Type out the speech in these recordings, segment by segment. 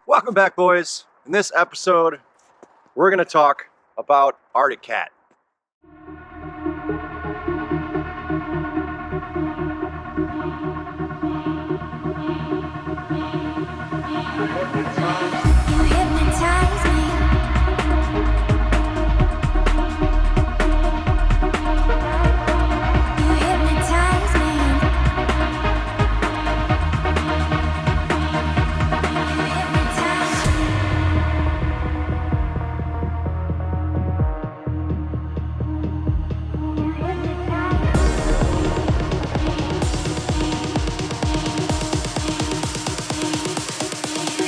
Welcome back, boys. In this episode, we're going to talk about Arctic Cat. You hypnotize me. You hypnotize me. You hypnotize me. You hypnotize me. You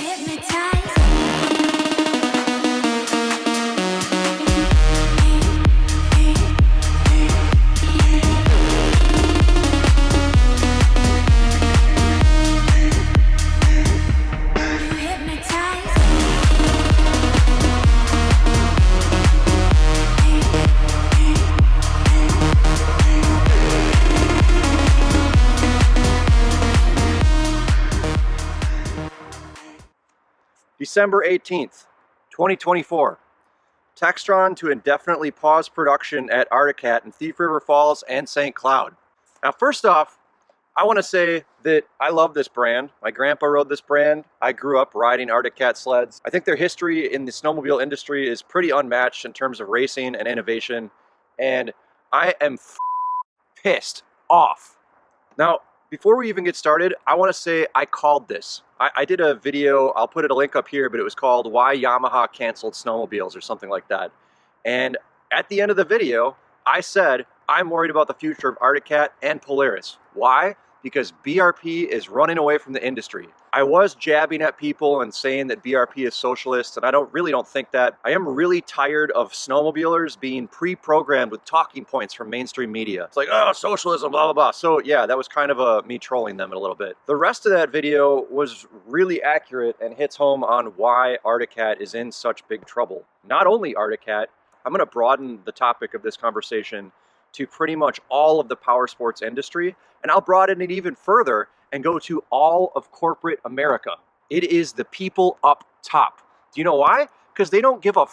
hypnotize me. December 18th, 2024. Textron to indefinitely pause production at Arctic Cat in Thief River Falls and St. Cloud. Now, first off, I want to say that I love this brand. My grandpa rode this brand. I grew up riding Arctic Cat sleds. I think their history in the snowmobile industry is pretty unmatched in terms of racing and innovation, and I am pissed off. Now, before we even get started, I want to say I called this. I did a video, I'll put a link up here, but it was called Why Yamaha Canceled Snowmobiles or something like that. And at the end of the video, I said, I'm worried about the future of Arctic Cat and Polaris. Why? Because BRP is running away from the industry. I was jabbing at people and saying that BRP is socialist, and I really don't think that. I am really tired of snowmobilers being pre-programmed with talking points from mainstream media. It's like, oh, socialism, blah, blah, blah. So yeah, that was kind of me trolling them a little bit. The rest of that video was really accurate and hits home on why Arctic Cat is in such big trouble. Not only Arctic Cat, I'm gonna broaden the topic of this conversation to pretty much all of the power sports industry, and I'll broaden it even further and go to all of corporate America. It is the people up top. Do you know why? Because they don't give a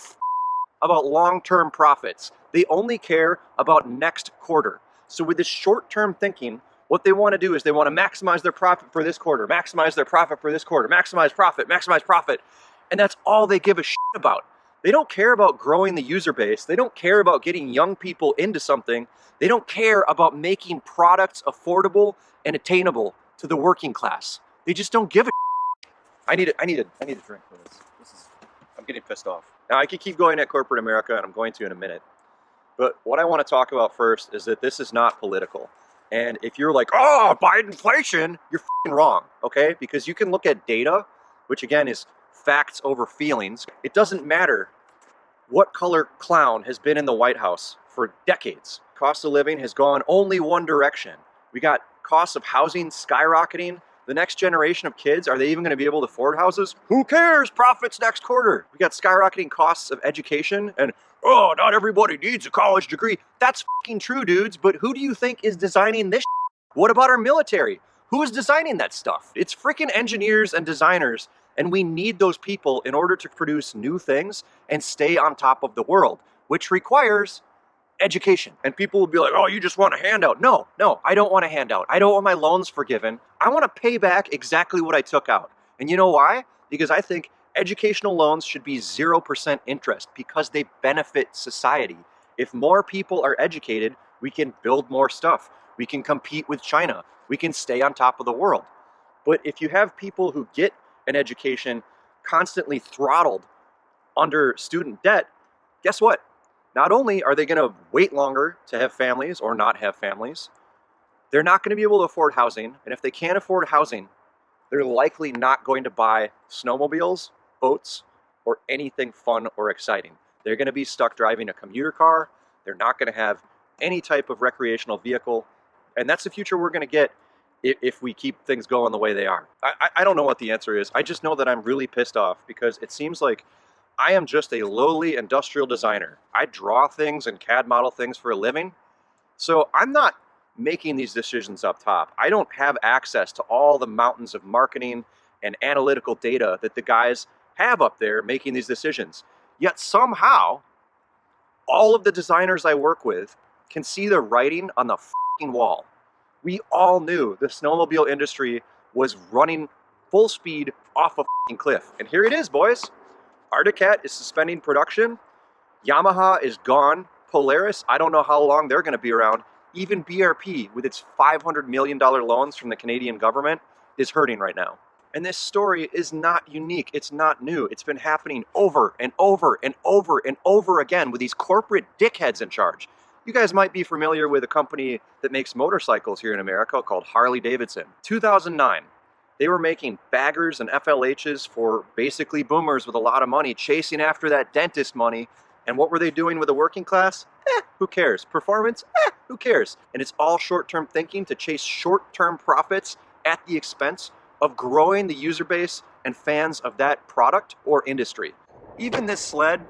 about long-term profits. They only care about next quarter. So with this short-term thinking, what they want to do is they want to maximize their profit for this quarter, maximize their profit for this quarter, maximize profit, and that's all they give a shit about. They don't care about growing the user base. They don't care about getting young people into something. They don't care about making products affordable and attainable to the working class. They just don't give a shit. I need a drink for this. I'm getting pissed off. Now I could keep going at corporate America, and I'm going to in a minute. But what I want to talk about first is that this is not political. And if you're like, oh, Bidenflation, you're f***ing wrong, okay? Because you can look at data, which again is facts over feelings. It doesn't matter what color clown has been in the White House for decades. Cost of living has gone only one direction. We got costs of housing skyrocketing. The next generation of kids, are they even going to be able to afford houses? Who cares? Profits next quarter. We got skyrocketing costs of education, and oh, not everybody needs a college degree. That's fucking true, dudes, but who do you think is designing this shit? What about our military? Who is designing that stuff? It's freaking engineers and designers, and we need those people in order to produce new things and stay on top of the world, which requires education. And people will be like, oh, you just want a handout. No, I don't want a handout. I don't want my loans forgiven. I want to pay back exactly what I took out. And you know why? Because I think educational loans should be 0% interest because they benefit society. If more people are educated, we can build more stuff. We can compete with China. We can stay on top of the world. But if you have people who get an education constantly throttled under student debt, guess what? Not only are they going to wait longer to have families or not have families, they're not going to be able to afford housing. And if they can't afford housing, they're likely not going to buy snowmobiles, boats, or anything fun or exciting. They're going to be stuck driving a commuter car. They're not going to have any type of recreational vehicle. And that's the future we're going to get if we keep things going the way they are. I don't know what the answer is. I just know that I'm really pissed off because it seems like I am just a lowly industrial designer. I draw things and CAD model things for a living. So I'm not making these decisions up top. I don't have access to all the mountains of marketing and analytical data that the guys have up there making these decisions. Yet somehow, all of the designers I work with can see the writing on the fucking wall. We all knew the snowmobile industry was running full speed off a fucking cliff. And here it is, boys. Arctic Cat is suspending production. Yamaha is gone. Polaris, I don't know how long they're going to be around. Even BRP, with its $500 million loans from the Canadian government, is hurting right now. And this story is not unique. It's not new. It's been happening over and over and over and over again with these corporate dickheads in charge. You guys might be familiar with a company that makes motorcycles here in America called Harley Davidson. 2009, they were making baggers and FLHs for basically boomers with a lot of money, chasing after that dentist money. And what were they doing with the working class? Who cares? Performance? Who cares? And it's all short-term thinking to chase short-term profits at the expense of growing the user base and fans of that product or industry. Even this sled,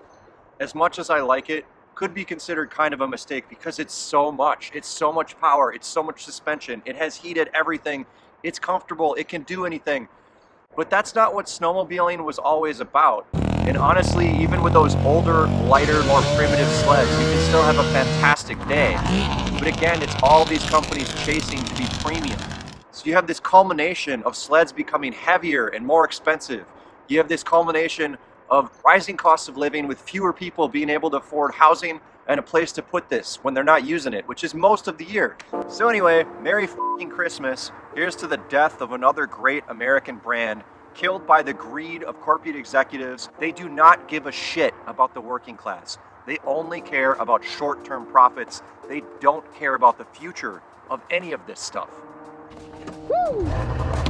as much as I like it, could be considered kind of a mistake because it's so much. It's so much power. It's so much suspension. It has heated everything. It's comfortable. It can do anything. But that's not what snowmobiling was always about. And honestly, even with those older, lighter, more primitive sleds, you can still have a fantastic day. But again, it's all these companies chasing to be premium. So you have this culmination of sleds becoming heavier and more expensive. You have this culmination of rising costs of living with fewer people being able to afford housing and a place to put this when they're not using it, which is most of the year. So anyway, Merry f***ing Christmas. Here's to the death of another great American brand, killed by the greed of corporate executives. They do not give a shit about the working class. They only care about short-term profits. They don't care about the future of any of this stuff. Woo!